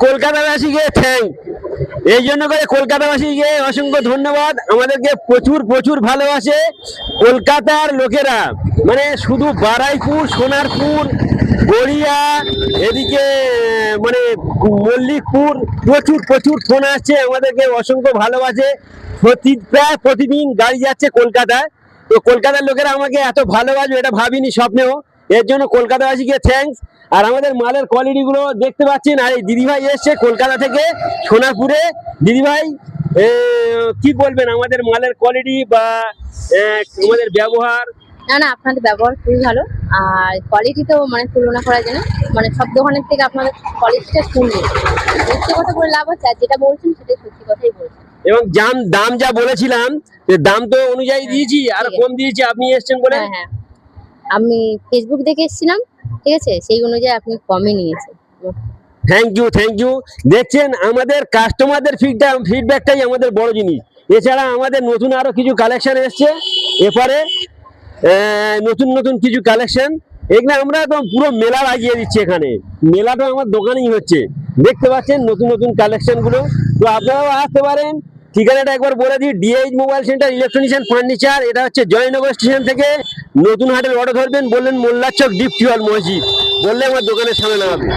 কলকাতাবাসীকে thank, এই জন্য করে কলকাতাবাসীকে অসংখ্য ধন্যবাদ। আমাদেরকে প্রচুর প্রচুর ভালোবাসে কলকাতার লোকেরা, মানে শুধু বারুইপুর, সোনারপুর, গড়িয়া, এদিকে মানে মল্লিকপুর, প্রচুর প্রচুর ফোন আসছে, আমাদেরকে অসংখ্য ভালোবাসে। প্রায় প্রতিদিন গাড়ি যাচ্ছে কলকাতায়। তো কলকাতার লোকেরা আমাকে এত ভালোবাসবে এটা ভাবিনি স্বপ্নেও। এর জন্য কলকাতাবাসীকে থ্যাঙ্কস। আর আমাদের মালের কোয়ালিটি গুলো দেখতে পাচ্ছেন। আর এই দিদিভাই এসছে কলকাতা থেকে সোনারপুরে। দিদিভাই কি বলবেন আমাদের মালের কোয়ালিটি বা আমাদের ব্যবহার? না না, আপনাদের ব্যবহার খুবই ভালো, আর কোয়ালিটি তো মানে তুলনা করা যায় না। মানে সব দোকানের থেকে আপনাদের কোয়ালিটিটা শুনলে সত্যি কথা বলে লাভ আছে, আর যেটা বলছেন সেটাই সত্যি কথাই বলছেন। এবং দাম যা বলেছিলাম দাম তো অনুযায়ী দিয়েছি, আর কম দিয়েছি। আপনি এসছেন বলে। হ্যাঁ হ্যাঁ, আমি ফেসবুক দেখে এসেছিলাম, ঠিক আছে, সেই অনুযায়ী আপনি কমই নিয়েছেন। Thank you, thank you. দেখছেন আমাদের কাস্টমারদের ফিডব্যাকটাই আমাদের বড় জিনিস। এছাড়া আমাদের নতুন আরো কিছু কালেকশন এসছে এরপরে, নতুন নতুন কিছু কালেকশন। এখানে আমরা একদম পুরো মেলা লাগিয়ে দিচ্ছি। এখানে মেলাটা আমার দোকানেই হচ্ছে, দেখতে পাচ্ছেন নতুন নতুন কালেকশন গুলো। তো আপনারাও আসতে পারেন। ঠিকানাটা একবার বলে দিই, DH mobile centre electronical furniture. এটা হচ্ছে জয়নগর স্টেশন থেকে নতুন হাটের অটো ধরবেন, বললেন মোল্লার চক ডিপ টিউবওয়েল মসজিদ বললে আমার দোকানের সামনে নামাবে।